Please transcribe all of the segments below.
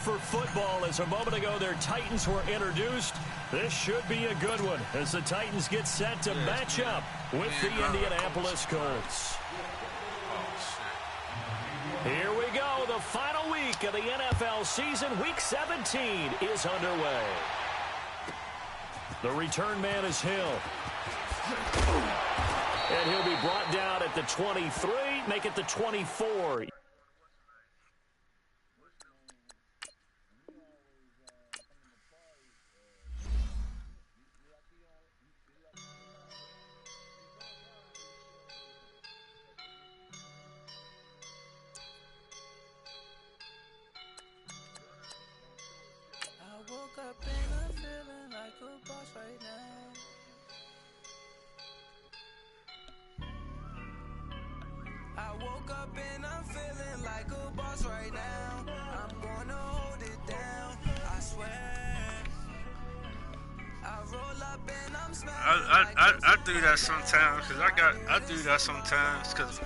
for football as a moment ago their Titans were introduced. This should be a good one as the Titans get set to match up with the Indianapolis Colts. Here we go. The final week of the NFL season. Week 17 is underway. The return man is Hill. And he'll be brought down at the 23, make it the 24. Up and I'm feeling like a boss right now. I woke up and I'm feeling like a boss right now. I'm gonna hold it down, I swear. I roll up and I'm smelling I do that sometimes because I do that sometimes because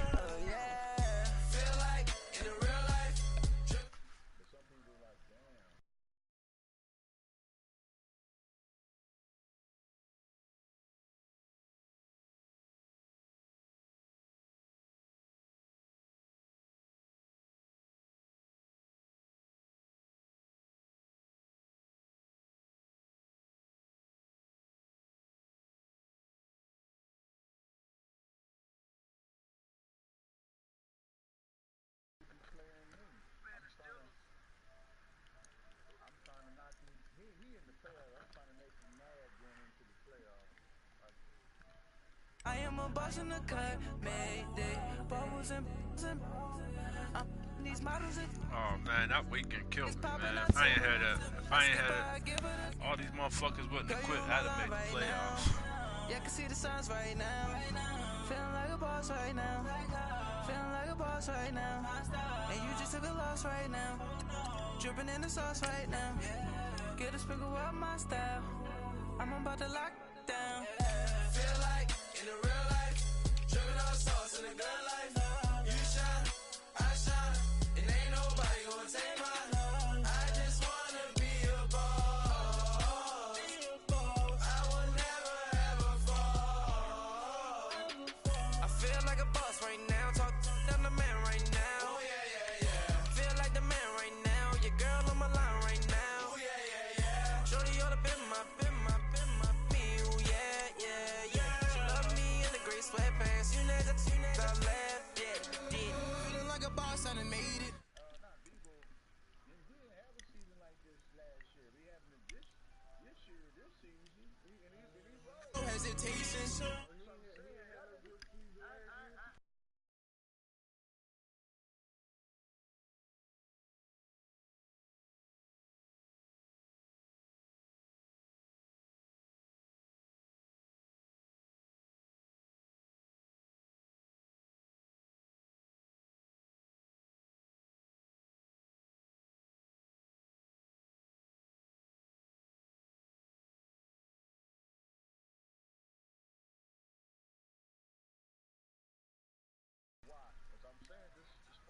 I am a boss in the cut, Mayday, bubbles and these models are... Oh man, that weekend killed me, man. If I ain't had it, all these motherfuckers wouldn't have quit. I'd have made the playoffs. Yeah, I can see the signs right now. Feeling like a boss right now. Feeling like a boss right now. And you just took a loss right now. Dripping in the sauce right now. Get a sprinkle up my style. I'm about to lock down. Feel like in the real life, dripping on sauce in the good life. You shine, I shine, and ain't nobody gonna take mine. I just wanna be a boss. I will never ever fall. I feel like a boss right now. Talk to the man right now. Oh yeah, yeah, yeah. Feel like the man right now. Your girl on my line right now. Oh yeah, yeah, yeah. Shorty oughta been my me. Oh yeah, yeah, yeah. She love me in the gray sweatpants. You know that I left, yeah. Feeling like a boss, I done made it. No hesitation.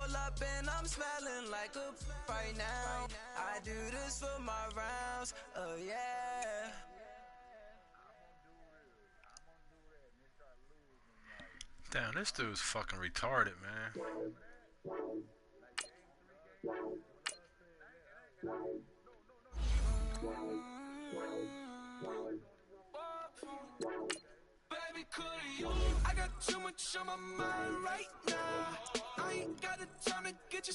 Pull up and I'm smelling like a right now. I do this for my rounds, oh yeah. Damn, this dude's fucking retarded, man. Baby, I got too much on my mind right now. I ain't got the time to get you.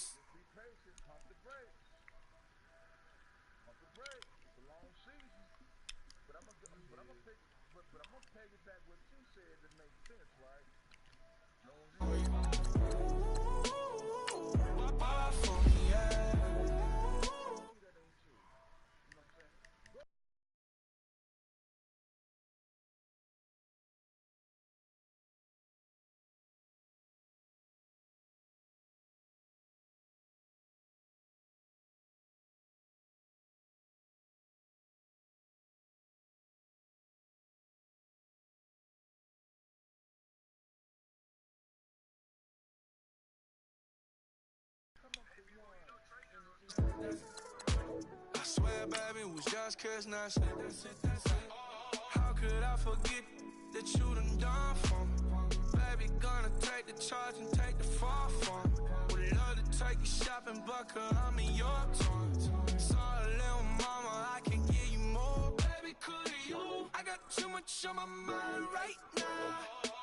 baby, was just kiss now. How could I forget that you done for me? Baby, gonna take the charge and take the fall for me. Would love to take you shopping, but I'm in your toys. Sorry, little mama, I can give you more. Baby, could you? I got too much on my mind right now.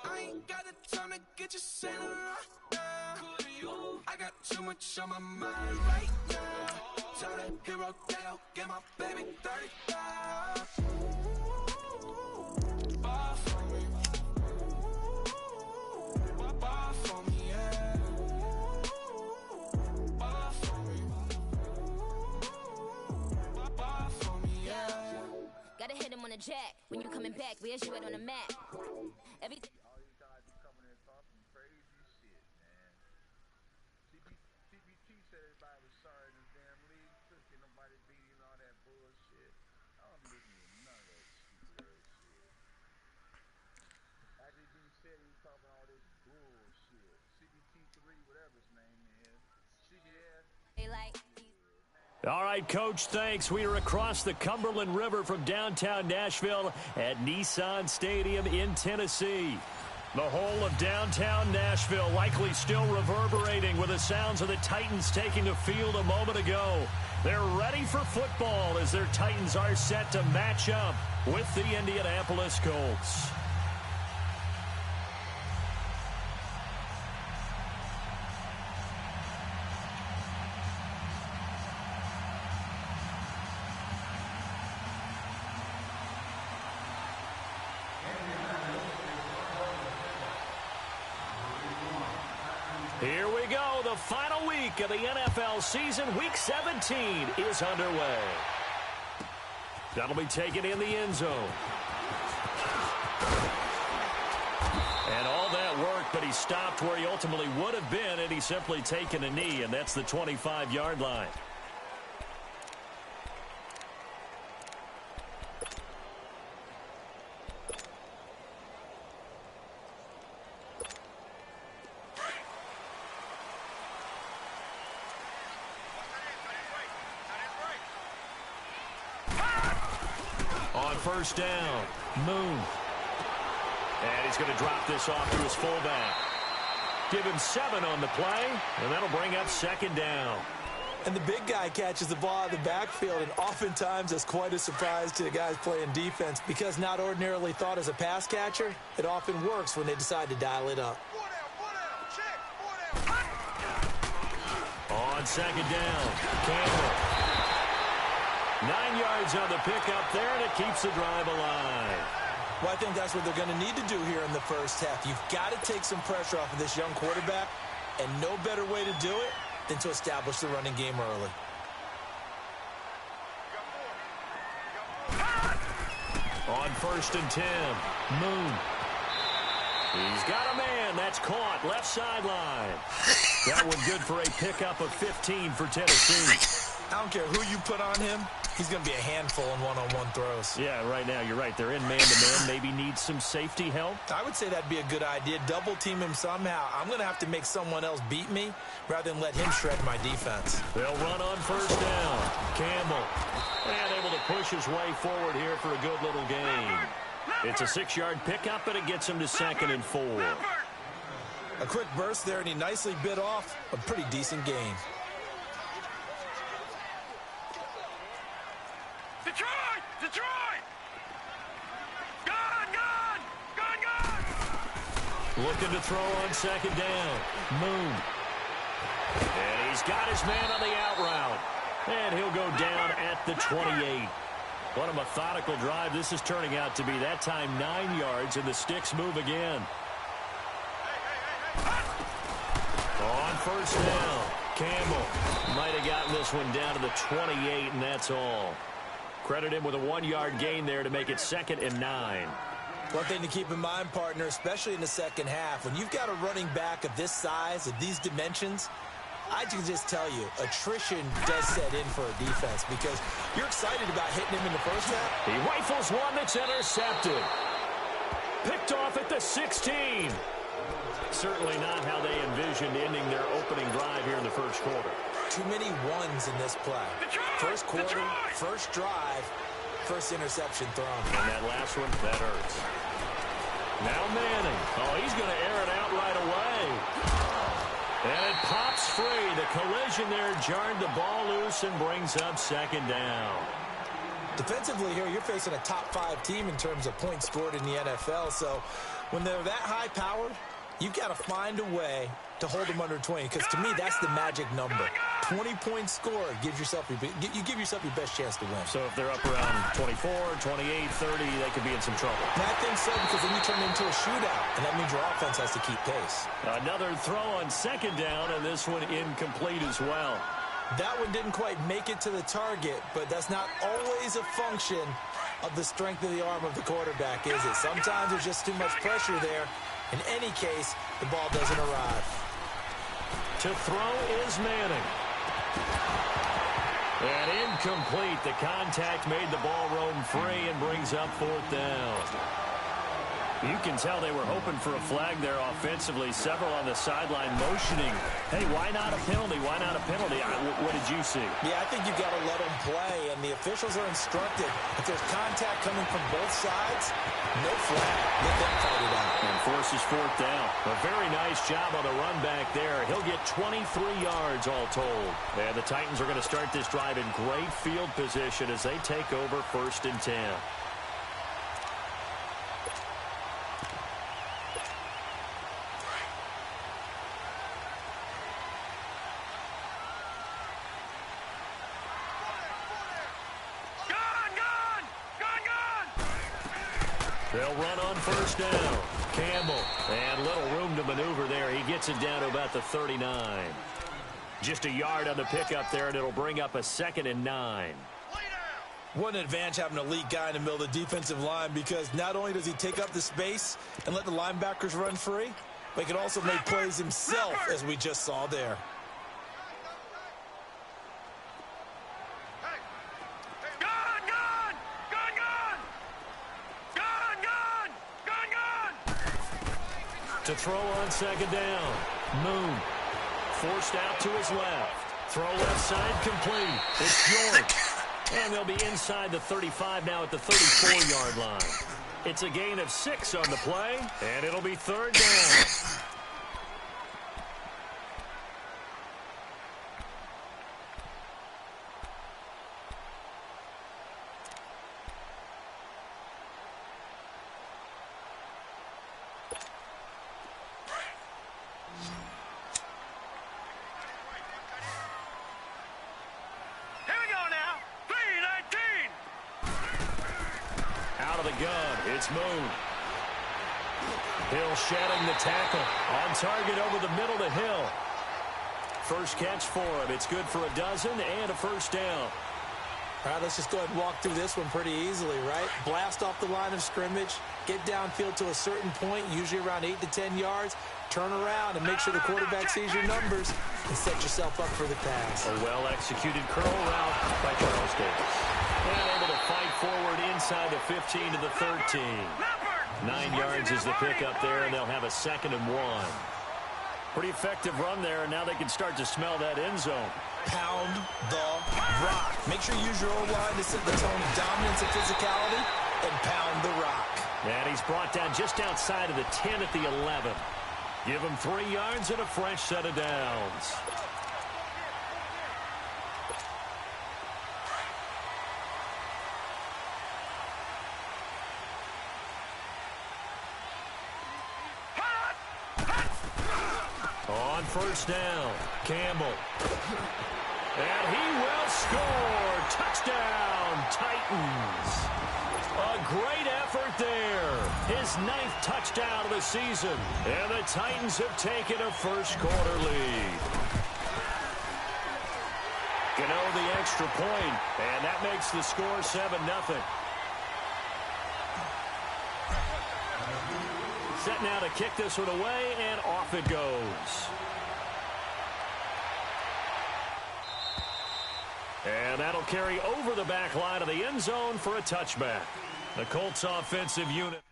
I ain't got the time to get you sitting right now. Could you? I got too much on my mind right now. Tell that hero Dale, get my baby 35. Ball for me. Ball for me, yeah. Ball for me. Ball for me, yeah. Gotta hit him on the jack. When you coming back, where's you at on the map? Everything. All these guys be coming in talking crazy shit, man. CBT said everybody was sorry in this damn league. Can't nobody beat you and all that bullshit. I don't listen to none of that stupid ass shit. After he said he was talking all this bullshit. CBT3, whatever his name is. CBS. They like. All right, Coach, thanks. We are across the Cumberland River from downtown Nashville at Nissan Stadium in Tennessee. The whole of downtown Nashville likely still reverberating with the sounds of the Titans taking the field a moment ago. They're ready for football as their Titans are set to match up with the Indianapolis Colts. Here we go. The final week of the NFL season. Week 17 is underway. That'll be taken in the end zone. And all that work, but he stopped where he ultimately would have been, and he's simply taken a knee, and that's the 25-yard line. On first down, Moon. And he's going to drop this off to his fullback. Give him 7 on the play, and that'll bring up second down. And the big guy catches the ball out of the backfield, and oftentimes that's quite a surprise to the guys playing defense because not ordinarily thought as a pass catcher, it often works when they decide to dial it up. On second down, Campbell. 9 yards on the pickup there, and it keeps the drive alive. Well, I think that's what they're going to need to do here in the first half. You've got to take some pressure off of this young quarterback, and no better way to do it than to establish the running game early. On first and 10, Moon. He's got a man. That's caught. Left sideline. That one good for a pickup of 15 for Tennessee. I don't care who you put on him. He's going to be a handful in one-on-one throws. Yeah, right now, you're right. They're in man-to-man. Maybe need some safety help. I would say that'd be a good idea. Double-team him somehow. I'm going to have to make someone else beat me rather than let him shred my defense. They'll run on first down. Campbell. And able to push his way forward here for a good little gain. It's a 6-yard pickup, and it gets him to 2nd and 4. A quick burst there, and he nicely bit off a pretty decent gain. Detroit! Detroit! Gone! Gone! Gone! Gone! Looking to throw on second down. Moon. And he's got his man on the out route. And he'll go down at the 28. What a methodical drive this is turning out to be. That time 9 yards, and the sticks move again. On first down, Campbell might have gotten this one down to the 28, and that's all. Credit him with a 1-yard gain there to make it 2nd and 9. One thing to keep in mind, partner, especially in the second half, when you've got a running back of this size, of these dimensions, I can just tell you, attrition does set in for a defense because you're excited about hitting him in the first half. He rifles one that's intercepted. Picked off at the 16. Certainly not how they envisioned ending their opening drive here in the first quarter. Too many ones in this play. First quarter, first drive, first interception thrown. And that last one, that hurts. Now Manning. Oh, he's going to air it out right away. And it pops free. The collision there jarred the ball loose and brings up second down. Defensively here, you're facing a top 5 team in terms of points scored in the NFL. So when they're that high powered, you've got to find a way to hold them under 20. Because to me, that's the magic number. 20 points scored gives yourself you give yourself your best chance to win. So if they're up around 24, 28, 30, they could be in some trouble. And I think so, because then you turn it into a shootout, and that means your offense has to keep pace. Another throw on second down, and this one incomplete as well. That one didn't quite make it to the target, but that's not always a function of the strength of the arm of the quarterback, is it? Sometimes there's just too much pressure there. In any case, the ball doesn't arrive. To throw is Manning. And incomplete. The contact made the ball roam free and brings up fourth down. You can tell they were hoping for a flag there offensively. Several on the sideline motioning. Hey, why not a penalty? Why not a penalty? What did you see? Yeah, I think you've got to let them play, and the officials are instructed. If there's contact coming from both sides, no flag. Let them fight it out. And forces fourth down. A very nice job on the run back there. He'll get 23 yards all told. And the Titans are going to start this drive in great field position as they take over 1st and 10. They'll run on first down. Campbell, and little room to maneuver there. He gets it down to about the 39. Just a yard on the pickup there, and it'll bring up a 2nd and 9. What an advantage having an elite guy in the middle of the defensive line, because not only does he take up the space and let the linebackers run free, but he can also make plays himself, as we just saw there. To throw on second down. Moon forced out to his left. Throw left side complete. It's York. And they'll be inside the 35 now at the 34-yard line. It's a gain of 6 on the play, and it'll be 3rd down. It's Moon. Hill shedding the tackle. On target over the middle to Hill. First catch for him. It's good for a dozen and a first down. All right, let's just go ahead and walk through this one pretty easily, right? Blast off the line of scrimmage. Get downfield to a certain point, usually around 8 to 10 yards. Turn around and make sure the quarterback sees your numbers and set yourself up for the pass. A well-executed curl route by Charles Davis. And able to fight forward inside the 15 to the 13. 9 yards is the pickup there, and they'll have a 2nd and 1. Pretty effective run there, and now they can start to smell that end zone. Pound the rock. Make sure you use your O-line to set the tone of dominance and physicality, and pound the rock. And he's brought down just outside of the 10 at the 11. Give him 3 yards and a fresh set of downs. On first down, Campbell. And he will score. Touchdown, Titans. A great effort there. His 9th touchdown of the season. And the Titans have taken a first quarter lead. Gano the extra point, and that makes the score 7-0. Set now to kick this one away, and off it goes. And that'll carry over the back line of the end zone for a touchback. The Colts offensive unit.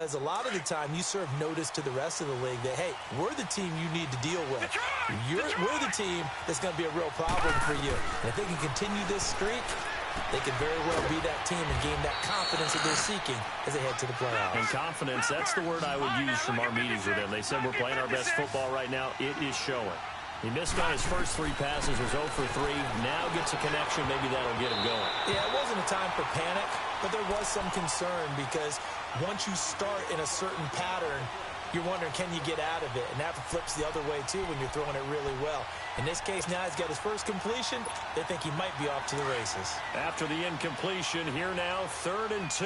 As a lot of the time, you serve notice to the rest of the league that, hey, we're the team you need to deal with. We're the team that's going to be a real problem for you. And if they can continue this streak, they can very well be that team and gain that confidence that they're seeking as they head to the playoffs. And confidence, that's the word I would use from our meetings with them. They said we're playing our best football right now. It is showing. He missed on his first 3 passes, was 0 for 3. Now gets a connection. Maybe that'll get him going. Yeah, it wasn't a time for panic, but there was some concern because once you start in a certain pattern, you're wondering, can you get out of it? And that flips the other way, too, when you're throwing it really well. In this case, now he's got his first completion. They think he might be off to the races. After the incompletion, here now, 3rd and 2.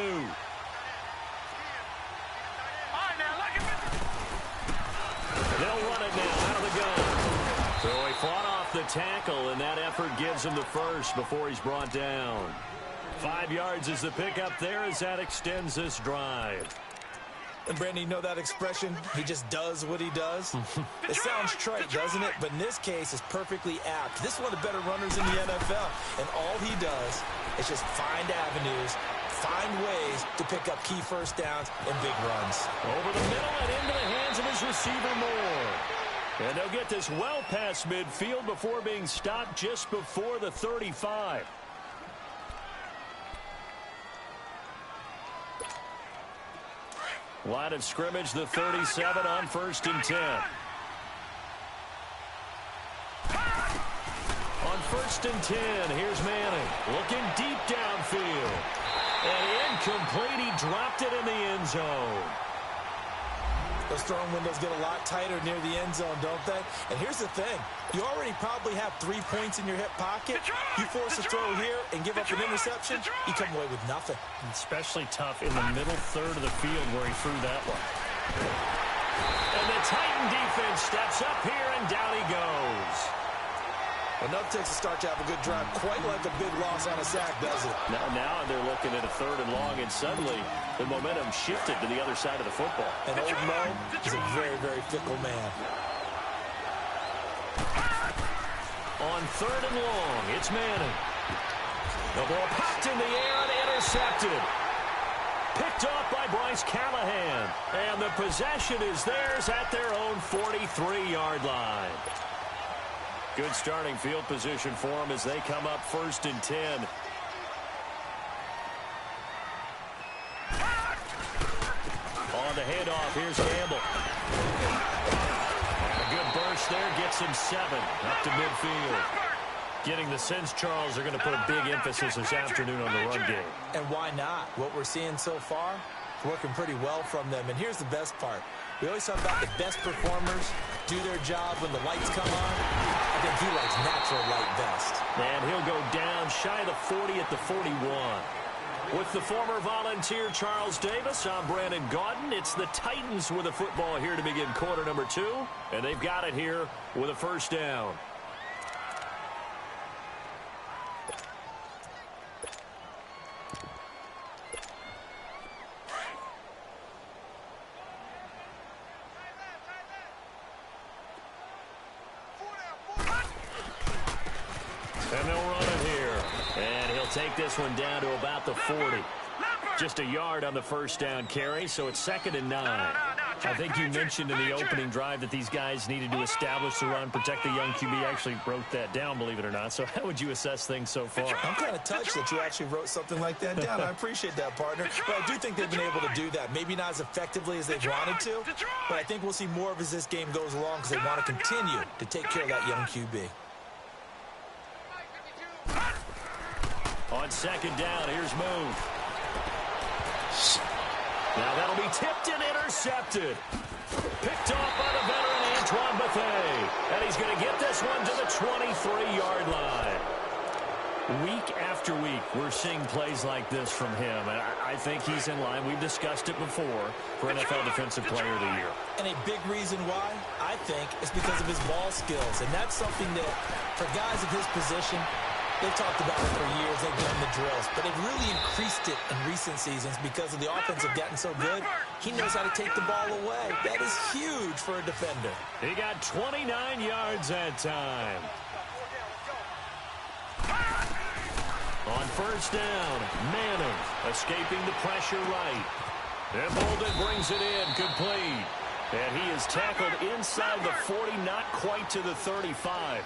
They'll run it now out of the gun. So he fought off the tackle, and that effort gives him the first before he's brought down. 5 yards is the pickup there as that extends this drive. And, Brandon, you know that expression? He just does what he does? It sounds trite, doesn't it? But in this case, it's perfectly apt. This is one of the better runners in the NFL. And all he does is just find avenues, find ways to pick up key first downs and big runs. Over the middle and into the hands of his receiver, Moore. And they'll get this well past midfield before being stopped just before the 35. Line of scrimmage, the 37 on 1st and 10. On 1st and 10, here's Manning. Looking deep downfield. And incomplete. He dropped it in the end zone. Those throwing windows get a lot tighter near the end zone, don't they? And here's the thing. You already probably have 3 points in your hip pocket. You force a throw here and give up an interception, you come away with nothing. Especially tough in the middle third of the field where he threw that one. And the Titan defense steps up here, and down he goes. Enough takes a start to have a good drive, quite like a big loss on a sack, does it? Now they're looking at a 3rd and long, and suddenly the momentum shifted to the other side of the football. And old Mo is a very, very fickle man. On 3rd and long, it's Manning. The ball popped in the air and intercepted. Picked off by Bryce Callahan. And the possession is theirs at their own 43-yard line. Good starting field position for them as they come up 1st and 10. On the handoff, here's Campbell. A good burst there, gets him 7 up to midfield. Getting the sense, Charles, they're going to put a big emphasis this afternoon on the run game. And why not? What we're seeing so far, it's working pretty well from them. And here's the best part. We always talk about the best performers do their job when the lights come on. I think he likes natural light best. And he'll go down shy of the 40 at the 41. With the former Volunteer Charles Davis, I'm Brandon Gaudin. It's the Titans with the football here to begin quarter number 2. And they've got it here with a 1st down. And they'll run it here. And he'll take this one down to about the 40. Just a yard on the 1st down carry, so it's 2nd and 9. I think you mentioned in the opening drive that these guys needed to establish the run, protect the young QB. Actually wrote that down, believe it or not. So how would you assess things so far? I'm kind of touched that you actually wrote something like that down. I appreciate that, partner. But I do think they've been able to do that. Maybe not as effectively as they wanted to, but I think we'll see more of as this game goes along because they want to continue to take care of that young QB. On 2nd down, here's Moon. Now that'll be tipped and intercepted. Picked off by the veteran Antoine Bethea. And he's going to get this one to the 23-yard line. Week after week, we're seeing plays like this from him. And I think he's in line. We've discussed it before for NFL Defensive Player of the Year. And a big reason why, I think, is because of his ball skills. And that's something that, for guys of his position, they've talked about it for years. They've done the drills. But they've really increased it in recent seasons because of the offense have gotten so good. He knows how to take the ball away. That is huge for a defender. He got 29 yards that time. On 1st down, Manning escaping the pressure right. And Bolden brings it in, complete. And he is tackled inside the 40, not quite to the 35.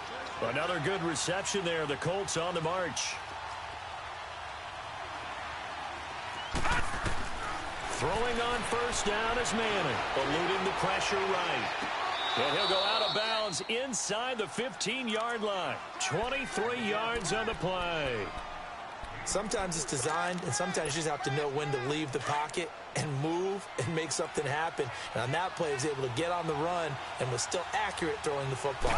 Another good reception there. The Colts on the march. Throwing on first down is Manning, eluding the pressure right. And he'll go out of bounds inside the 15-yard line. 23 yards on the play. Sometimes it's designed, and sometimes you just have to know when to leave the pocket and move and make something happen. And on that play, he was able to get on the run and was still accurate throwing the football.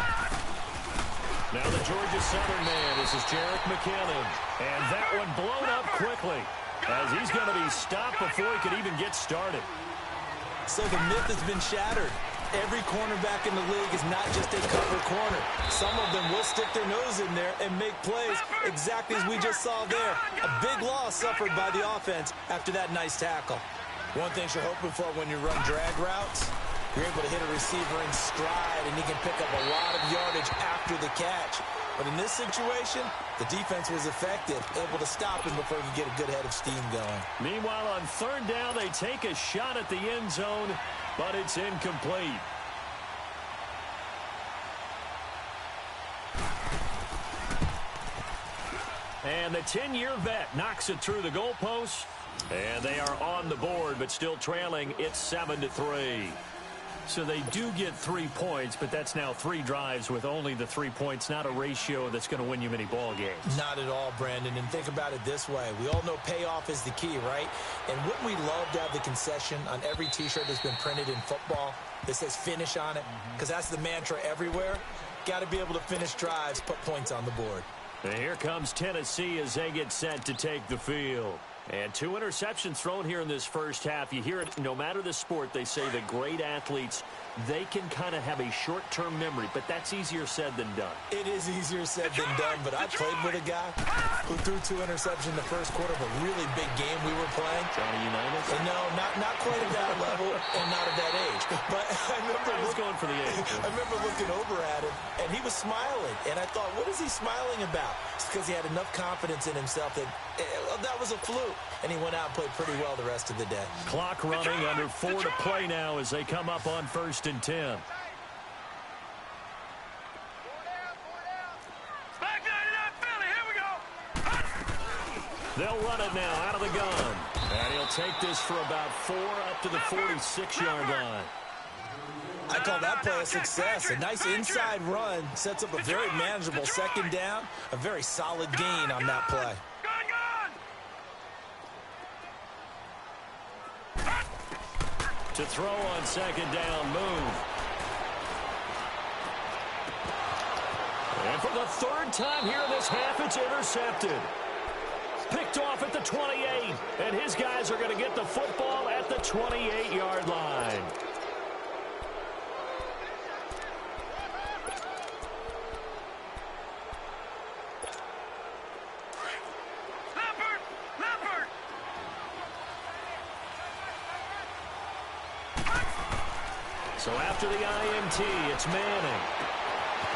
Now the Georgia Southern man. This is Jerick McKinnon. And that one blown up quickly, as he's going to be stopped before he could even get started. So the myth has been shattered. Every cornerback in the league is not just a cover corner. Some of them will stick their nose in there and make plays exactly as we just saw there. A big loss suffered by the offense after that nice tackle. One thing you're hoping for when you run drag routes, you're able to hit a receiver in stride, and he can pick up a lot of yardage after the catch. But in this situation, the defense was effective, able to stop him before he could get a good head of steam going. Meanwhile, on third down, they take a shot at the end zone, but it's incomplete. And the 10-year vet knocks it through the goalpost, and they are on the board, but still trailing. It's 7-3. So they do get 3 points, but that's now 3 drives with only the 3 points, not a ratio that's going to win you many ball games. Not at all, Brandon. And think about it this way. We all know payoff is the key, right? And wouldn't we love to have the concession on every T-shirt that's been printed in football that says finish on it? Because that's the mantra everywhere. Got to be able to finish drives, put points on the board. And here comes Tennessee as they get set to take the field. And 2 interceptions thrown here in this first half. You hear it, no matter the sport, they say the great athletes, they can kind of have a short-term memory, but that's easier said than done. It is easier said than done, but I played with a guy who threw 2 interceptions in the first quarter of a really big game we were playing. Johnny Unitas? And no, not quite at that level and not at that age. But I remember going for the age. I remember looking over at him, and he was smiling. And I thought, what is he smiling about? It's because he had enough confidence in himself that that was a fluke. And he went out and played pretty well the rest of the day. Clock running, under 4 to play now as they come up on 1st and 10. They'll run it now out of the gun. And he'll take this for about 4 up to the 46-yard line. I call that play a success. A nice inside run sets up a very manageable second down. A very solid gain on that play. To throw on second down, move. And for the 3rd time here in this half, it's intercepted. Picked off at the 28, and his guys are going to get the football at the 28-yard line. So after the INT, it's Manning.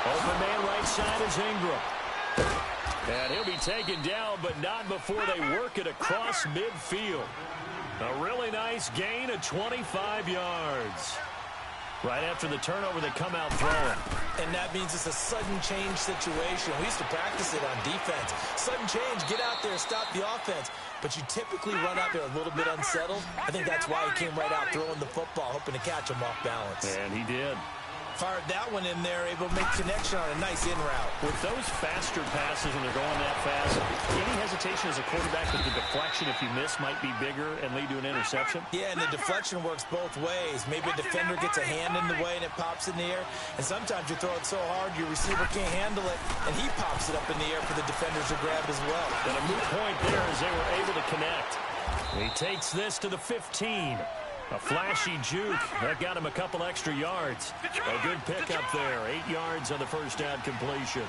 Open man right side is Ingram. And he'll be taken down, but not before they work it across midfield. A really nice gain of 25 yards. Right after the turnover, they come out throwing. And that means it's a sudden change situation. We used to practice it on defense. Sudden change, get out there, stop the offense. But you typically run out there a little bit unsettled. I think that's why he came right out throwing the football, hoping to catch him off balance. And he did. Fired that one in there, able to make connection on a nice in route. With those faster passes when they're going that fast, any hesitation as a quarterback that the deflection, if you miss, might be bigger and lead to an interception? Yeah, and the deflection works both ways. Maybe a defender gets a hand in the way and it pops in the air. And sometimes you throw it so hard your receiver can't handle it, and he pops it up in the air for the defenders to grab as well. And a moot point there as they were able to connect. He takes this to the 15. A flashy juke. That got him a couple extra yards. A good pickup there. 8 yards on the first down completion.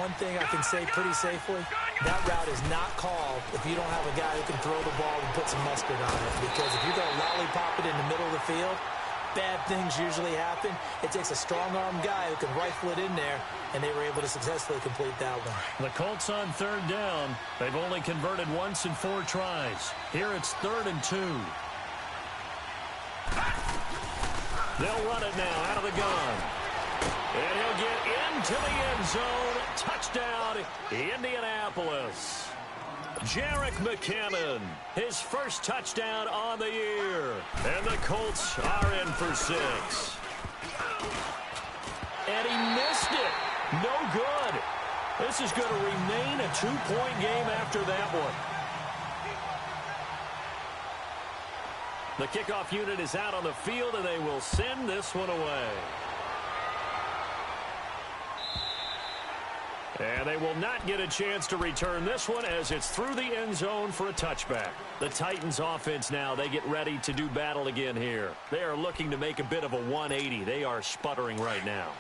One thing I can say pretty safely, that route is not called if you don't have a guy who can throw the ball and put some mustard on it. Because if you're going to lollipop it in the middle of the field, bad things usually happen. It takes a strong-arm guy who can rifle it in there, and they were able to successfully complete that one. The Colts on 3rd down. They've only converted once in 4 tries. Here it's 3rd and 2. They'll run it now out of the gun. And he'll get into the end zone. Touchdown, Indianapolis. Jerick McKinnon, his first touchdown on the year. And the Colts are in for 6. And he missed it. No good. This is going to remain a 2-point game after that one. The kickoff unit is out on the field, and they will send this one away. And they will not get a chance to return this one as it's through the end zone for a touchback. The Titans offense now, they get ready to do battle again here. They are looking to make a bit of a 180. They are sputtering right now.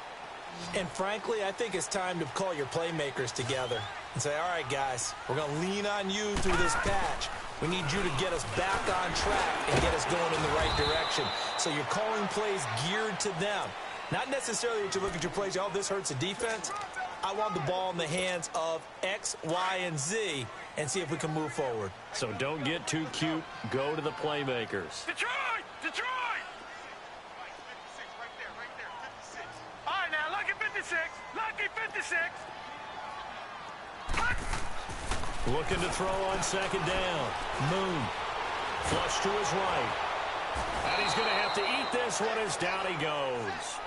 And frankly, I think it's time to call your playmakers together and say, all right, guys, we're going to lean on you through this patch. We need you to get us back on track and get us going in the right direction. So you're calling plays geared to them. Not necessarily that you look at your plays, oh, this hurts the defense. I want the ball in the hands of X, Y, and Z and see if we can move forward. So don't get too cute. Go to the playmakers. Detroit! Detroit! All right, now, lucky 56. Lucky 56. Looking to throw on second down. Moon. Flush to his right. And he's going to have to eat this one as down he goes.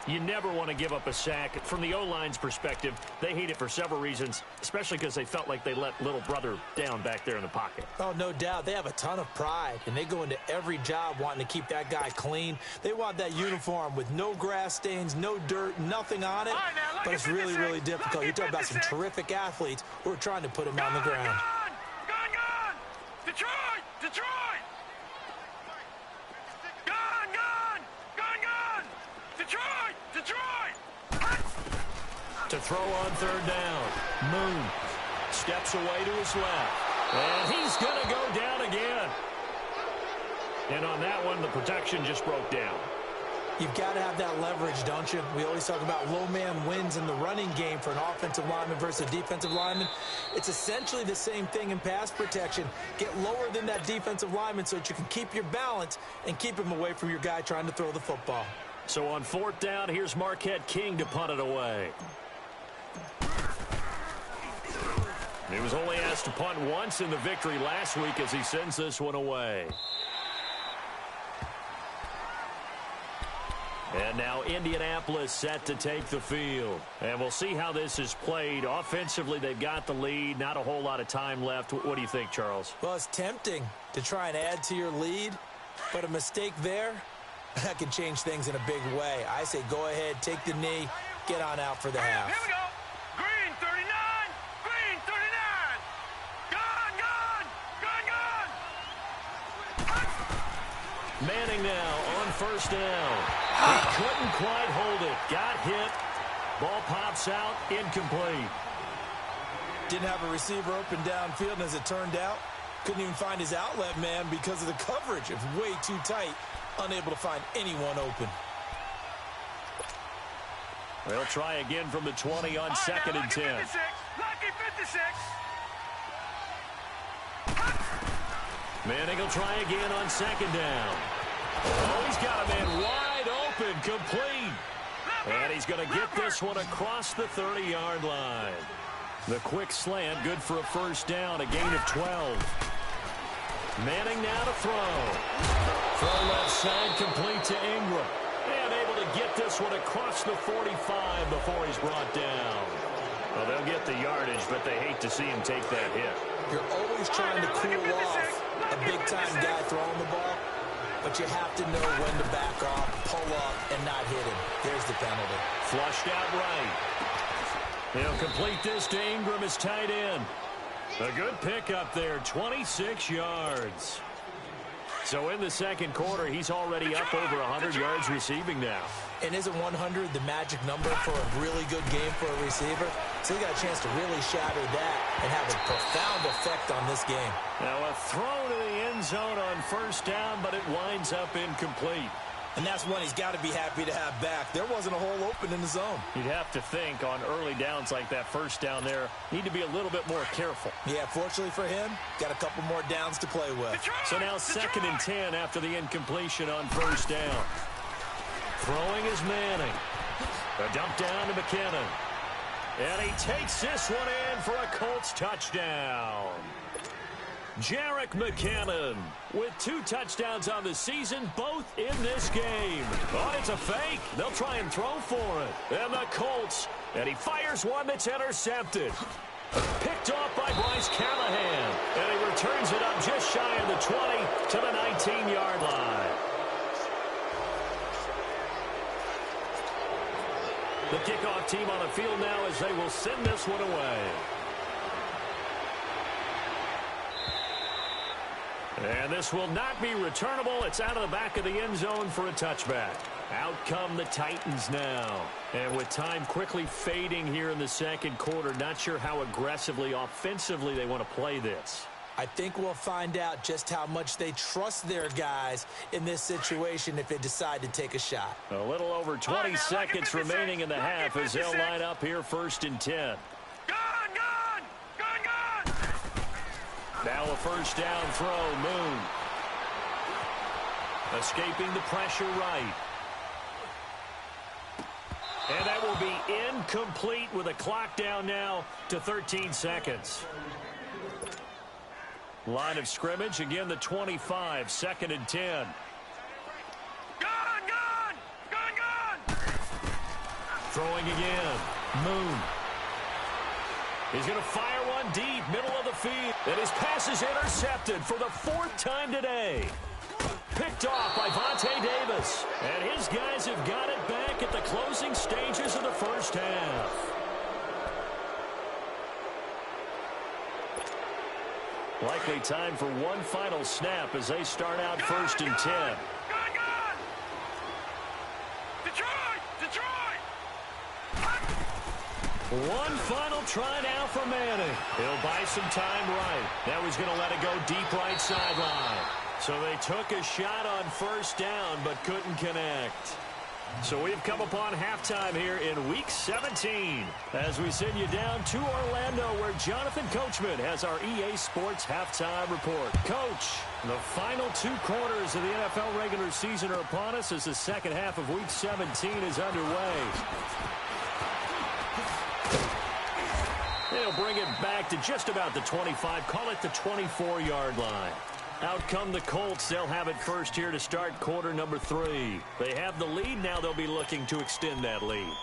You never want to give up a sack. From the O-line's perspective, they hate it for several reasons, especially because they felt like they let little brother down back there in the pocket. Oh, no doubt. They have a ton of pride, and they go into every job wanting to keep that guy clean. They want that uniform with no grass stains, no dirt, nothing on it. But it's really, really difficult. You're talking about some terrific athletes who are trying to put him on the ground. Gone! Detroit! Detroit! Gone! Detroit! Detroit! To throw on third down. Moon steps away to his left. And he's going to go down again. And on that one, the protection just broke down. You've got to have that leverage, don't you? We always talk about low man wins in the running game for an offensive lineman versus a defensive lineman. It's essentially the same thing in pass protection. Get lower than that defensive lineman so that you can keep your balance and keep him away from your guy trying to throw the football. So on fourth down, here's Marquette King to punt it away. He was only asked to punt once in the victory last week as he sends this one away. And now Indianapolis set to take the field. And we'll see how this is played. Offensively, they've got the lead. Not a whole lot of time left. What do you think, Charles? Well, it's tempting to try and add to your lead, but a mistake there, that can change things in a big way. I say go ahead, take the knee, get on out for the half. Here we go. Green 39. Green 39. Gone. Manning now on first down. He couldn't quite hold it. Got hit. Ball pops out. Incomplete. Didn't have a receiver open downfield, and as it turned out, couldn't even find his outlet man because of the coverage. It was way too tight. Unable to find anyone open. They'll try again from the 20 on second and 10. Lucky 56. Manning will try again on second down. Oh, he's got a man wide open, complete. And he's going to get this one across the 30-yard line. The quick slant, good for a first down, a gain of 12. Manning now to throw. Throw left side, complete to Ingram. And able to get this one across the 45 before he's brought down. Well, they'll get the yardage, but they hate to see him take that hit. You're always trying to cool off a big-time guy throwing the ball, but you have to know when to back off, pull up, and not hit him. There's the penalty. Flushed out right. He'll complete this to Ingram as tight end. A good pickup there, 26 yards. So in the second quarter, he's already up over 100 yards receiving now. And isn't 100 the magic number for a really good game for a receiver? So he got a chance to really shatter that and have a profound effect on this game. Now a throw to the end zone on first down, but it winds up incomplete. And that's one he's got to be happy to have back. There wasn't a hole open in the zone. You'd have to think on early downs like that first down there, need to be a little bit more careful. Yeah, fortunately for him, got a couple more downs to play with. So now 2nd and 10 after the incompletion on first down. Throwing is Manning. A dump down to McKinnon. And he takes this one in for a Colts touchdown. Jerick McKinnon with 2 touchdowns on the season, both in this game. Oh, it's a fake. They'll try and throw for it. And the Colts, and he fires one that's intercepted. Picked off by Bryce Callahan. And he returns it up just shy of the 20 to the 19-yard line. The kickoff team on the field now as they will send this one away. And this will not be returnable. It's out of the back of the end zone for a touchback. Out come the Titans now. And with time quickly fading here in the second quarter, not sure how aggressively, offensively they want to play this. I think we'll find out just how much they trust their guys in this situation if they decide to take a shot. A little over 20 seconds remaining in the half as they'll line up here 1st and 10. Now a first down throw, Moon. Escaping the pressure right. And that will be incomplete with a clock down now to 13 seconds. Line of scrimmage, again the 25, 2nd and 10. Throwing again, Moon. He's going to fire one deep, middle of the field. And his pass is intercepted for the 4th time today. Picked off by Vontae Davis. And his guys have got it back at the closing stages of the first half. Likely time for one final snap as they start out 1st and 10. One final try now for Manning. He'll buy some time right. Now he's going to let it go deep right sideline. So they took a shot on first down but couldn't connect. So we've come upon halftime here in Week 17 as we send you down to Orlando where Jonathan Coachman has our EA Sports Halftime Report. Coach, the final 2 quarters of the NFL regular season are upon us as the second half of Week 17 is underway. They'll bring it back to just about the 25, call it the 24-yard line. Out come the Colts. They'll have it first here to start quarter number 3. They have the lead. Now they'll be looking to extend that lead.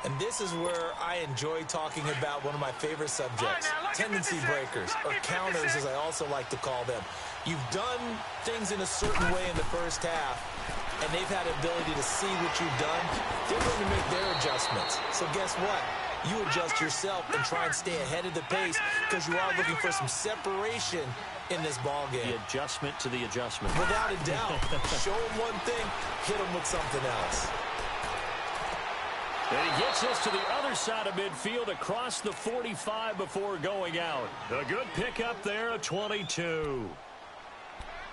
And this is where I enjoy talking about one of my favorite subjects, tendency breakers, or counters as I also like to call them. You've done things in a certain way in the first half, and they've had the ability to see what you've done. They're going to make their adjustments. So guess what? You adjust yourself and try and stay ahead of the pace because you are looking for some separation in this ball game. The adjustment to the adjustment. Without a doubt. Show them one thing, hit them with something else. And he gets us to the other side of midfield across the 45 before going out. A good pickup there, a 22.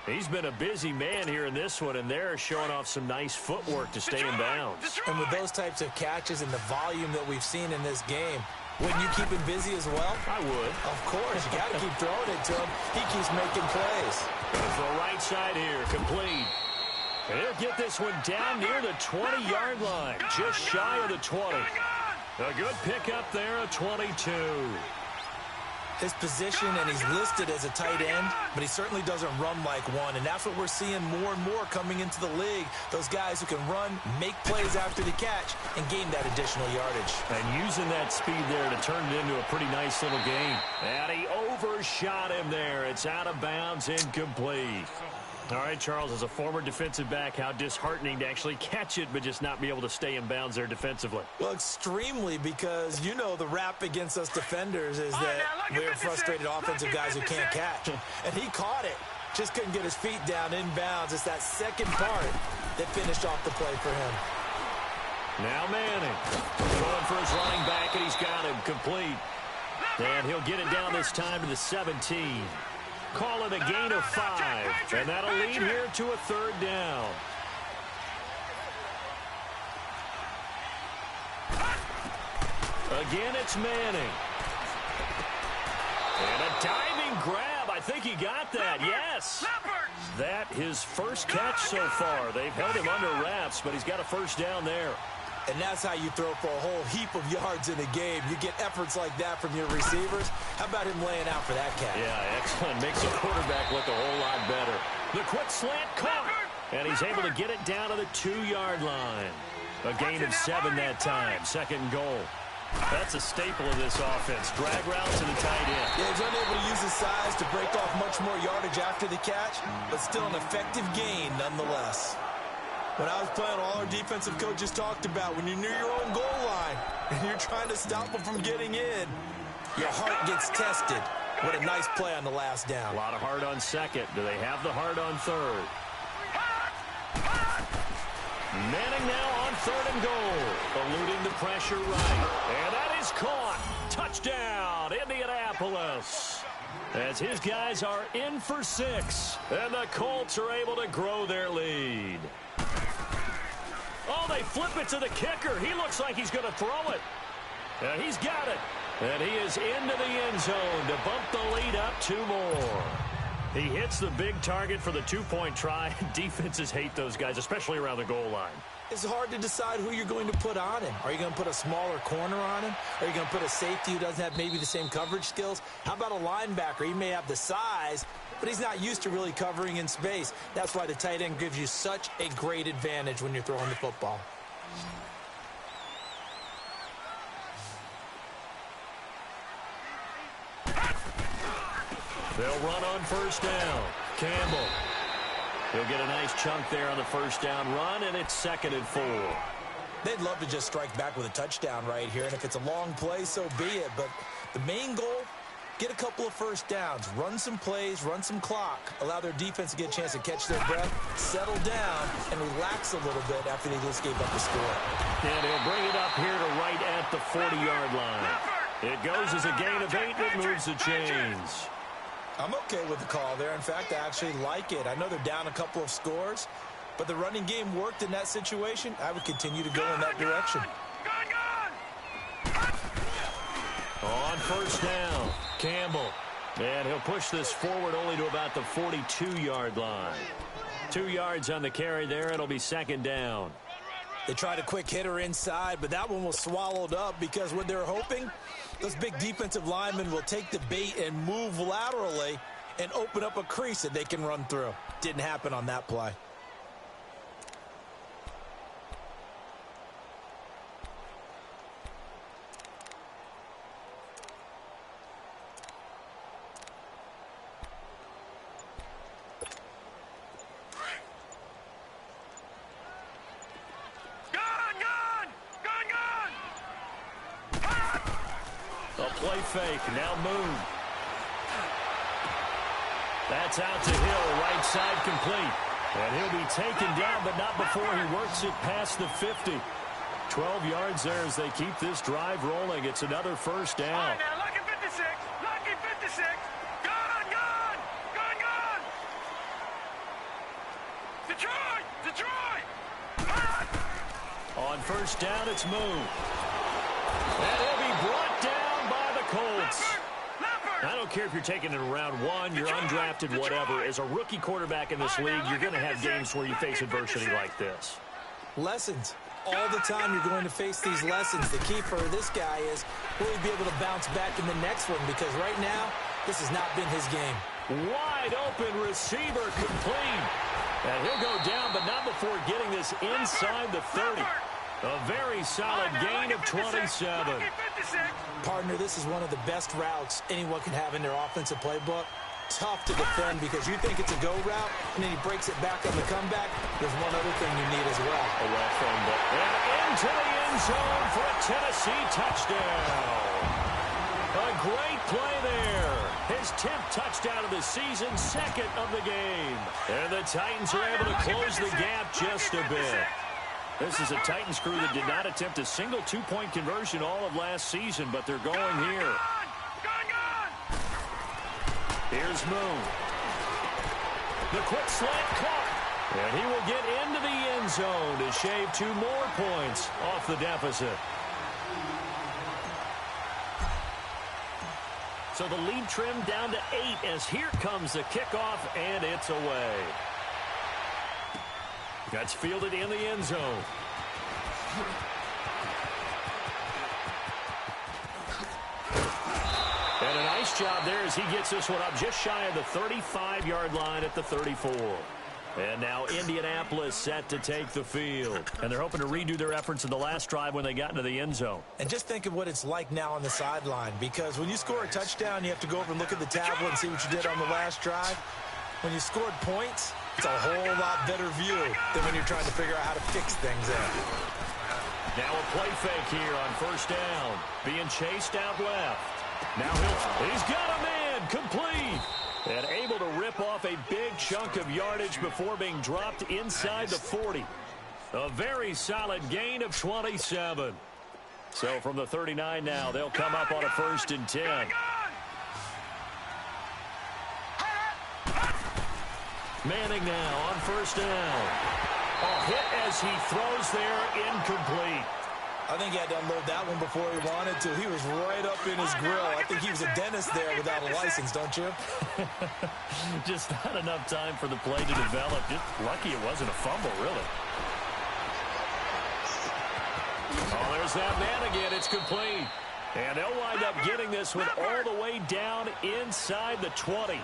He's been a busy man here in this one, and they're showing off some nice footwork to stay in bounds. And with those types of catches and the volume that we've seen in this game, wouldn't you keep him busy as well? I would. Of course. You got to keep throwing it to him. He keeps making plays. Gonna throw right side here, complete. And he'll get this one down near the 20-yard line, just shy of the 20. A good pickup there, a 22. His position, and he's listed as a tight end, but he certainly doesn't run like one, and that's what we're seeing more and more coming into the league. Those guys who can run, make plays after the catch, and gain that additional yardage. And using that speed there to turn it into a pretty nice little game. And he overshot him there. It's out of bounds, incomplete. All right, Charles, as a former defensive back, how disheartening to actually catch it but just not be able to stay in bounds there defensively. Well, extremely, because you know the rap against us defenders is that we're frustrated offensive guys who can't catch. And he caught it. Just couldn't get his feet down in bounds. It's that second part that finished off the play for him. Now Manning going for his running back, and he's got him complete. And he'll get it down this time to the 17. Call it a gain of 5, and that'll lead here to a third down. Again, it's Manning. And a diving grab. I think he got that. Yes. That his first catch so far. They've held him under wraps, but he's got a first down there. And that's how you throw for a whole heap of yards in a game. You get efforts like that from your receivers. How about him laying out for that catch? Yeah, excellent. Makes the quarterback look a whole lot better. The quick slant caught. And he's able to get it down to the 2-yard line. A gain of 7 that time. Second and goal. That's a staple of this offense. Drag route to the tight end. Yeah, he's unable to use his size to break off much more yardage after the catch, but still an effective gain nonetheless. When I was playing, all our defensive coaches talked about when you're near your own goal line and you're trying to stop them from getting in, your heart gets tested. What a nice play on the last down. A lot of heart on second. Do they have the heart on third? Manning now on 3rd and goal. Eluding the pressure right. And that is caught. Touchdown, Indianapolis. As his guys are in for 6. And the Colts are able to grow their lead. Oh, they flip it to the kicker. He looks like he's going to throw it. And he's got it. And he is into the end zone to bump the lead up 2 more. He hits the big target for the 2-point try. Defenses hate those guys, especially around the goal line. It's hard to decide who you're going to put on him. Are you going to put a smaller corner on him? Are you going to put a safety who doesn't have maybe the same coverage skills? How about a linebacker? He may have the size, but he's not used to really covering in space. That's why the tight end gives you such a great advantage when you're throwing the football. They'll run on first down. Campbell. He'll get a nice chunk there on the first down run, and it's 2nd and 4. They'd love to just strike back with a touchdown right here, and if it's a long play, so be it. But the main goal, get a couple of first downs, run some plays, run some clock, allow their defense to get a chance to catch their breath, settle down, and relax a little bit after they just gave up the score. And he'll bring it up here to right at the 40-yard line. It goes as a gain of 8, and it moves the chains. I'm okay with the call there. In fact, I actually like it. I know they're down a couple of scores, but the running game worked in that situation. I would continue to go in that direction. On first down, Campbell. And he'll push this forward only to about the 42-yard line. 2 yards on the carry there. It'll be 2nd down. They tried a quick hitter inside, but that one was swallowed up because what they're hoping, those big defensive linemen will take the bait and move laterally and open up a crease that they can run through. Didn't happen on that play. Play fake, now Moon. That's out to Hill, right side complete. And he'll be taken down, but not before he works it past the 50. 12 yards there as they keep this drive rolling. It's another first down. All right, now, lucky 56, lucky 56. Gone. Detroit. On first down, it's Moon. And he'll be brought down by the Colts. I don't care if you're taking it in round 1, you're undrafted, whatever. As a rookie quarterback in this league, you're going to have games where you face adversity like this. Lessons. All the time you're going to face these lessons. The key for this guy is, will he be able to bounce back in the next one? Because right now, this has not been his game. Wide open receiver complete. And he'll go down, but not before getting this inside the 30. A very solid gain of 27. Partner, this is one of the best routes anyone can have in their offensive playbook. Tough to defend because you think it's a go route, and then he breaks it back on the comeback. There's one other thing you need as well. A well-thrown ball. And into the end zone for a Tennessee touchdown. A great play there. His 10th touchdown of the season, 2nd of the game. And the Titans are able to close the gap just a bit. This is a Titans crew that did not attempt a single 2-point conversion all of last season, but they're going here. Here's Moon. The quick slant caught. And he will get into the end zone to shave 2 more points off the deficit. So the lead trimmed down to 8 as here comes the kickoff, and it's away. That's fielded in the end zone. And a nice job there as he gets this one up just shy of the 35-yard line at the 34. And now Indianapolis set to take the field. And they're hoping to redo their efforts in the last drive when they got into the end zone. And just think of what it's like now on the sideline, because when you score a touchdown, you have to go over and look at the tablet and see what you did on the last drive. When you scored points, it's a whole lot better view than when you're trying to figure out how to fix things in. Now a play fake here on first down. Being chased out left. Now he's got a man complete. And able to rip off a big chunk of yardage before being dropped inside the 40. A very solid gain of 27. So from the 39 now, they'll come up on a 1st and 10. Manning now on first down. A hit as he throws there, incomplete. I think he had to unload that one before he wanted to. He was right up in his grill. I think he was a dentist there without a license, don't you? Just not enough time for the play to develop. Just lucky it wasn't a fumble, really. Oh, there's that man again. It's complete. And they'll wind up getting this one all the way down inside the 20.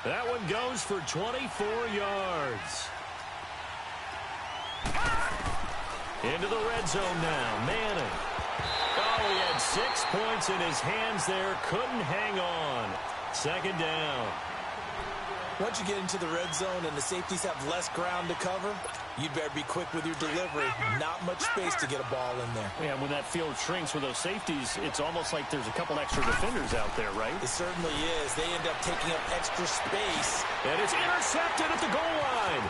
That one goes for 24 yards. Into the red zone now. Manning. Oh, he had 6 points in his hands there. Couldn't hang on. 2nd down. Once you get into the red zone and the safeties have less ground to cover, you'd better be quick with your delivery. Not much space to get a ball in there. Yeah, when that field shrinks with those safeties, it's almost like there's a couple extra defenders out there, right? It certainly is. They end up taking up extra space. And it's intercepted at the goal line.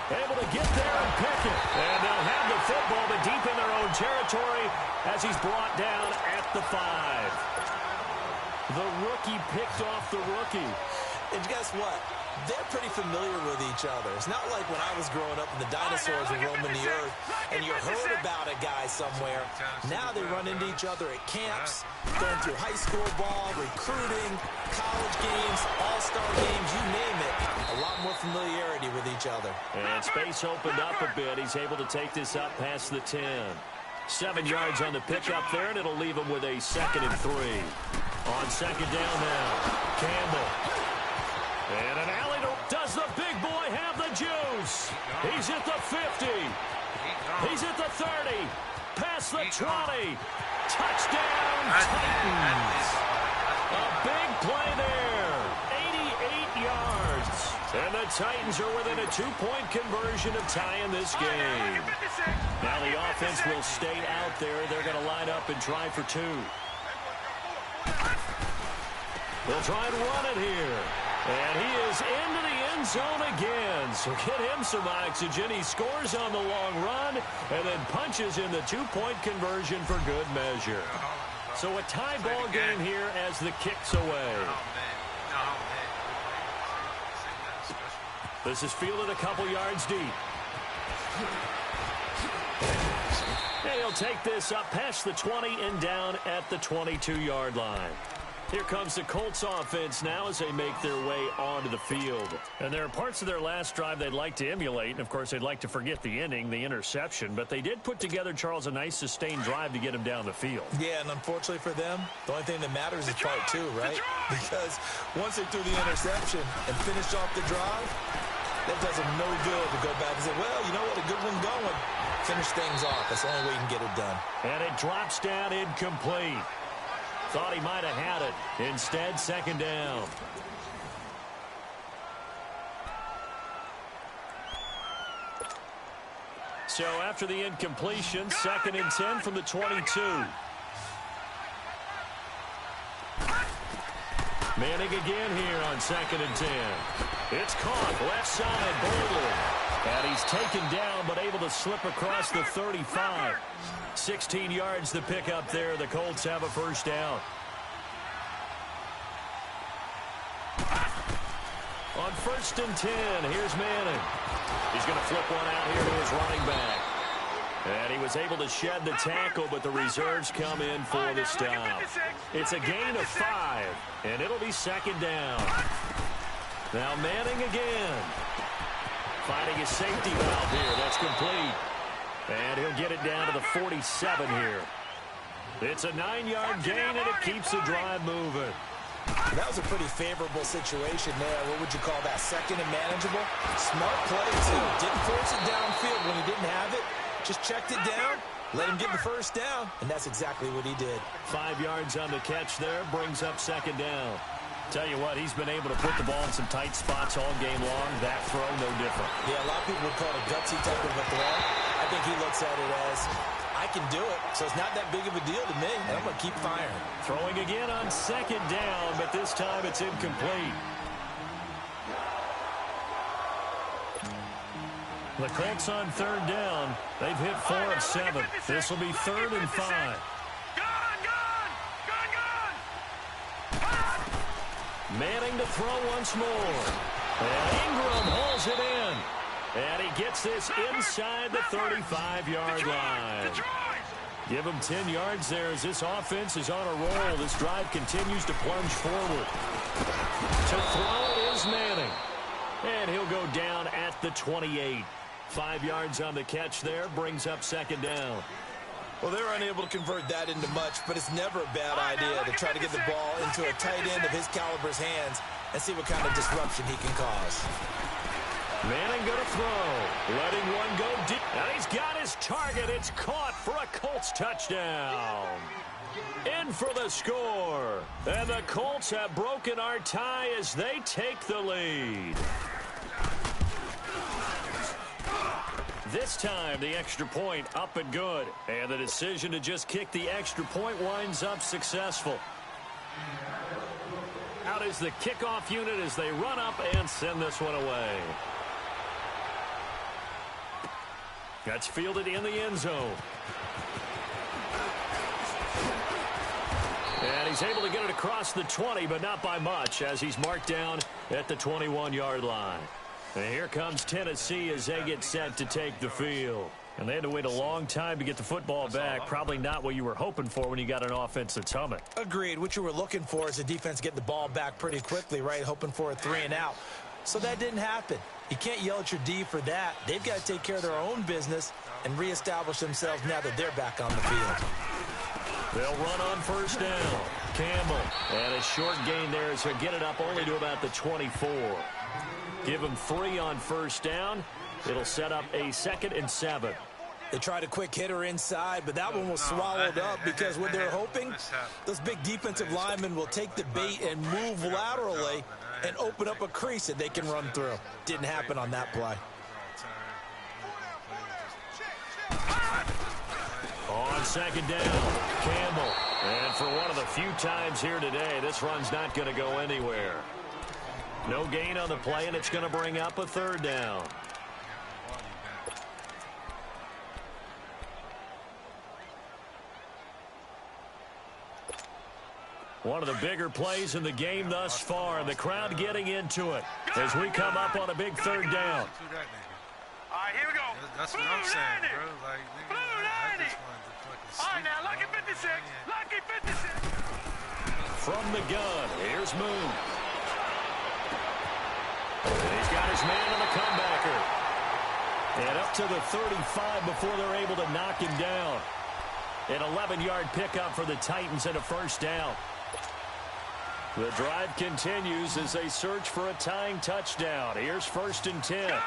Able to get there and pick it. And they'll have the football, but deep in their own territory as he's brought down at the 5. The rookie picked off the rookie. And guess what? They're pretty familiar with each other. It's not like when I was growing up and the dinosaurs were roaming the earth and you heard about a guy somewhere. Now they run into each other at camps, going through high school ball, recruiting, college games, all-star games, you name it. A lot more familiarity with each other. And space opened up a bit. He's able to take this up past the 10. 7 yards on the pickup there, and it'll leave him with a 2nd and 3. On 2nd down now, Campbell. And an alley to... Does the big boy have the juice? He's at the 50. He's at the 30. Past the 20. Touchdown, Titans. A big play there. 88 yards. And the Titans are within a 2-point conversion of tying this game. Now the offense will stay out there. They're going to line up and try for 2. They'll try and run it here. And he is into the end zone again. So get him some oxygen. He scores on the long run and then punches in the 2-point conversion for good measure. So a tie ball game here as the kick's away. This is fielded a couple yards deep. And he'll take this up past the 20 and down at the 22-yard line. Here comes the Colts offense now as they make their way onto the field. And there are parts of their last drive they'd like to emulate. And, of course, they'd like to forget the inning, the interception. But they did put together, Charles, a nice sustained drive to get him down the field. Yeah, and unfortunately for them, the only thing that matters is part 2, right? Because once they threw the interception and finished off the drive, that does them no good to go back and say, well, you know what, a good one going. Finish things off. That's the only way you can get it done. And it drops down incomplete. Thought he might have had it. Instead, 2nd down. So after the incompletion, 2nd and 10 from the 22. Manning again here on 2nd and 10. It's caught left side boldly. And he's taken down but able to slip across the 35. 16 yards to pick up there. The Colts have a 1st down. On 1st and 10, here's Manning. He's going to flip one out here to his running back. And he was able to shed the tackle, but the reserves come in for the stop. It's a gain of 5, and it'll be second down. Now Manning again. Finding his safety valve here. That's complete. And he'll get it down to the 47 here. It's a 9-yard gain, and it keeps the drive moving. That was a pretty favorable situation there. What would you call that? Second and manageable? Smart play, too. Didn't force it downfield when he didn't have it. Just checked it down, let him get the first down, and that's exactly what he did. 5 yards on the catch there, brings up second down. Tell you what, he's been able to put the ball in some tight spots all game long. That throw, no different. Yeah, a lot of people would call it a gutsy type of a throw. I think he looks at it as, I can do it, so it's not that big of a deal to me, and I'm going to keep firing. Throwing again on second down, but this time it's incomplete. The Colts on third down. They've hit 4 of 7. This will be 3rd and 5. Manning to throw once more. And Ingram hauls it in. And he gets this inside the 35-yard line. Give him 10 yards there as this offense is on a roll. This drive continues to plunge forward. To throw is Manning. And he'll go down at the 28. 5 yards on the catch there, brings up second down. Well, they're unable to convert that into much, but it's never a bad idea to try to get the ball into a tight end of his caliber's hands and see what kind of disruption he can cause. Manning going to throw, letting one go deep. And he's got his target. It's caught for a Colts touchdown. In for the score. And the Colts have broken our tie as they take the lead. This time, the extra point up and good. And the decision to just kick the extra point winds up successful. Out is the kickoff unit as they run up and send this one away. That's fielded in the end zone. And he's able to get it across the 20, but not by much, as he's marked down at the 21-yard line. And here comes Tennessee as they get set to take the field. And they had to wait a long time to get the football back. Probably not what you were hoping for when you got an offense that's humming. Agreed. What you were looking for is the defense get the ball back pretty quickly, right? Hoping for a 3 and out. So that didn't happen. You can't yell at your D for that. They've got to take care of their own business and reestablish themselves now that they're back on the field. They'll run on first down. Campbell. And a short gain there as he'll get it up only to about the 24. Give him 3 on first down. It'll set up a 2nd and 7. They tried a quick hitter inside, but that one was swallowed up because what they're hoping, those big defensive linemen will take the bait and move laterally and open up a crease that they can run through. Didn't happen on that play. On second down, Campbell. And for one of the few times here today, this run's not going to go anywhere. No gain on the play, and it's going to bring up a 3rd down. One of the bigger plays in the game thus far, and the crowd getting into it as we come up on a big 3rd down. All right, here we go. That's what I'm saying, bro. Like, nigga, I just wanted to fucking sleep. All right, now, lucky 56. Lucky 56. From the gun, here's Moon. He's got his man on the comebacker. And up to the 35 before they're able to knock him down. An 11-yard pickup for the Titans and a first down. The drive continues as they search for a tying touchdown. Here's 1st and 10. Gun!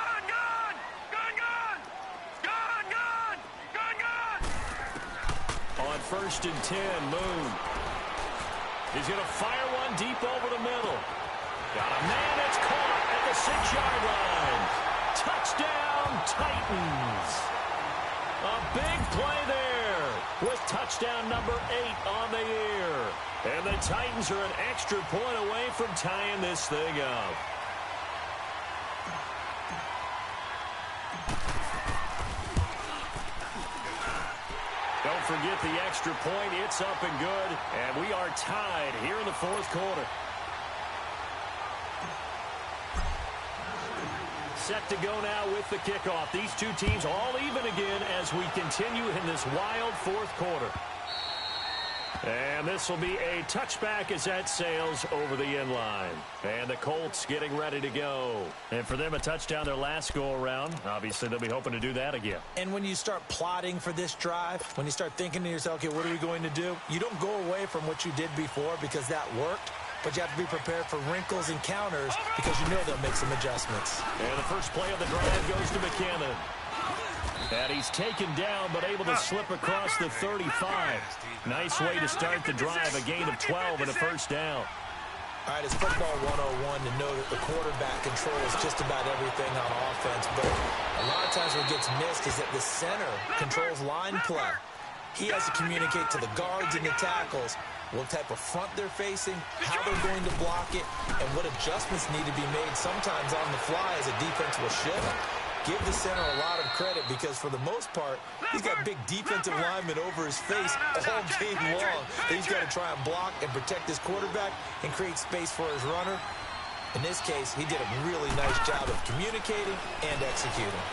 On 1st and 10, Moon. He's going to fire one deep over the middle. Got a man that's caught at the 6-yard line. Touchdown, Titans. A big play there with touchdown number 8 on the year. And the Titans are an extra point away from tying this thing up. Don't forget the extra point. It's up and good. And we are tied here in the 4th quarter. set to go now with the kickoff. These two teams all even again as we continue in this wild fourth quarter. And this will be a touchback as that sails over the end line. And the Colts getting ready to go. And for them, a touchdown their last go-around. Obviously, they'll be hoping to do that again. And when you start plotting for this drive, when you start thinking to yourself, okay, what are we going to do? You don't go away from what you did before because that worked. But you have to be prepared for wrinkles and counters because you know they'll make some adjustments. And the first play of the drive goes to McKinnon. And he's taken down, but able to slip across the 35. Nice way to start the drive, a gain of 12 and a first down. All right, it's football 101 to know that the quarterback controls just about everything on offense. But a lot of times what gets missed is that the center controls line play. He has to communicate to the guards and the tackles what type of front they're facing, how they're going to block it, and what adjustments need to be made sometimes on the fly as a defense will shift. Give the center a lot of credit because for the most part, he's got big defensive linemen over his face all game long that he's got to try and block and protect his quarterback and create space for his runner. In this case, he did a really nice job of communicating and executing.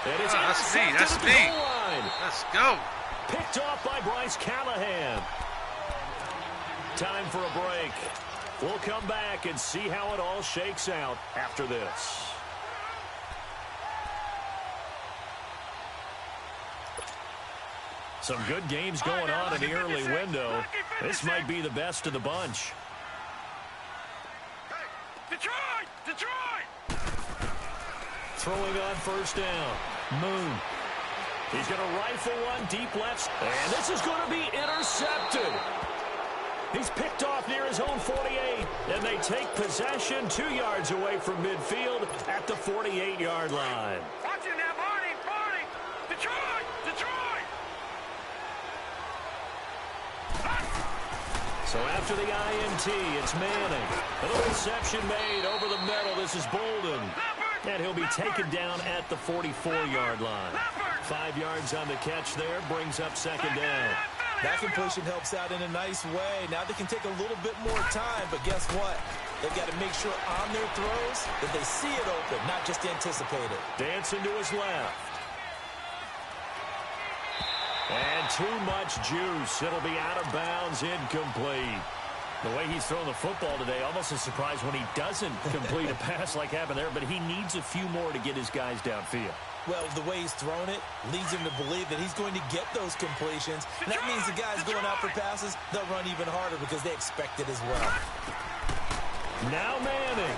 That's me. Let's go. Picked off by Bryce Callahan. Time for a break. We'll come back and see how it all shakes out after this. Some good games going on in the early window. This might be the best of the bunch. Detroit! Throwing on first down. Moon. He's going to rifle one deep left. And this is going to be intercepted. He's picked off near his own 48. And they take possession 2 yards away from midfield at the 48-yard line. Watching that, Barney! Detroit! So after the INT, it's Manning. A little reception made over the middle. This is Bolden. And he'll be taken down at the 44-yard line. 5 yards on the catch there, brings up second down. That completion helps out in a nice way. Now they can take a little bit more time, but guess what? They've got to make sure on their throws that they see it open, not just anticipate it. Dancing to his left. And too much juice. It'll be out of bounds, incomplete. The way he's thrown the football today, almost a surprise when he doesn't complete a pass like happened there, but he needs a few more to get his guys downfield. Well, the way he's thrown it leads him to believe that he's going to get those completions. And that means the guys going out for passes, they'll run even harder because they expect it as well. Now Manning.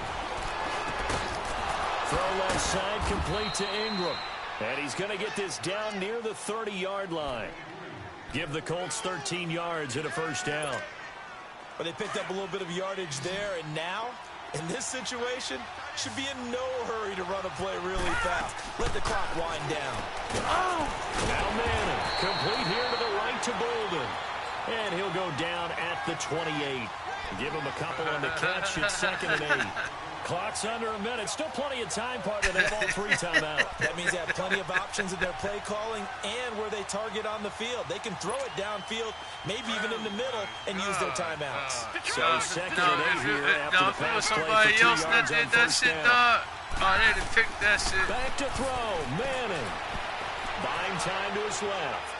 Throw left side, complete to Ingram. And he's going to get this down near the 30-yard line. Give the Colts 13 yards and a first down. But they picked up a little bit of yardage there, and now, in this situation, should be in no hurry to run a play really fast. Let the clock wind down. Now Manning, complete here to the right to Bolden. And he'll go down at the 28. Give him a couple on the catch. It's 2nd and 8. Clock's under a minute. Still plenty of time, partner. They have all 3 timeouts. That means they have plenty of options in their play calling and where they target on the field. They can throw it downfield, maybe even in the middle, and use their timeouts. So 2nd and 8 here after the pass play for 2 yards on first down. They picked that shit. Back to throw. Manning. Buying time to his left.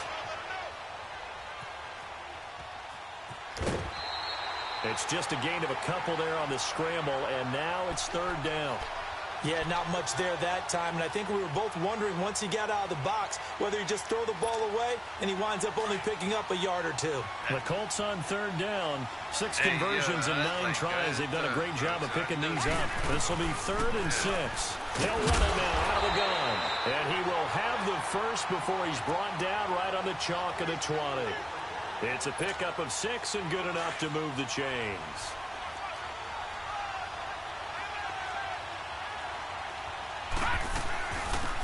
It's just a gain of a couple there on the scramble, and now it's 3rd down. Yeah, not much there that time, and I think we were both wondering once he got out of the box whether he just throw the ball away, and he winds up only picking up a yard or 2. The Colts on 3rd down, 6 conversions and 9 tries. They've done a great job of picking these up. This will be 3rd and 6. They'll run it now out of the gun, and he will have the first before he's brought down right on the chalk of the 20. It's a pickup of 6 and good enough to move the chains.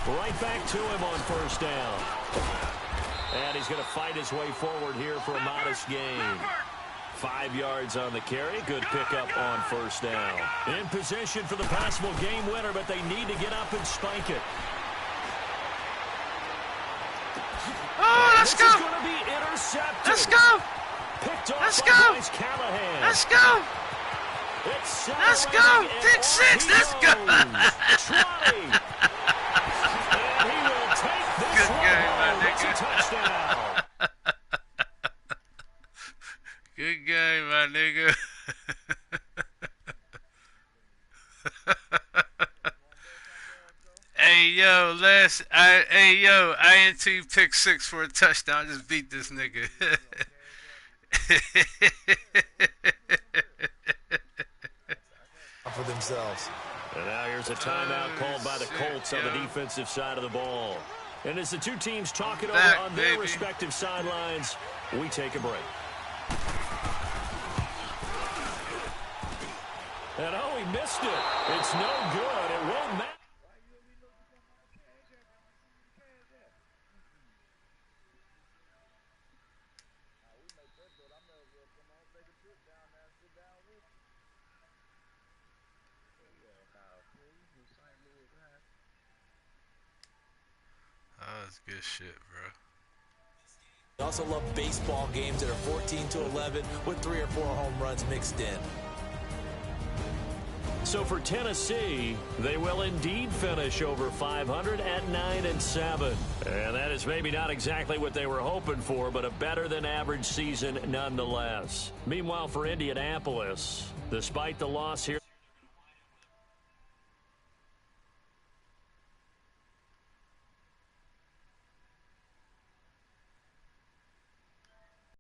Right back to him on first down. And he's going to fight his way forward here for a modest gain. 5 yards on the carry. Good pickup on first down. In position for the possible game winner, but they need to get up and spike it. Oh, let's go. This is going to be intercepted. Let's go. Picked off Let's by go. Bryce Callahan. Let's go. Let's go. Pick 6. Let's go. Trotting. And he will take this Good game, my one. It's a nigga. touchdown. Good game, my nigga. Hey yo, INT pick 6 for a touchdown. Just beat this nigga. For themselves. And now here's a timeout called by the Colts on the defensive side of the ball. And as the two teams talk it over on their respective sidelines, we take a break. And oh, he missed it. It's no good. It won't matter. Oh, that's good shit, bro. I also love baseball games that are 14-11 with 3 or 4 home runs mixed in. So for Tennessee, they will indeed finish over 500 at 9-7. And that is maybe not exactly what they were hoping for, but a better than average season nonetheless. Meanwhile, for Indianapolis, despite the loss here,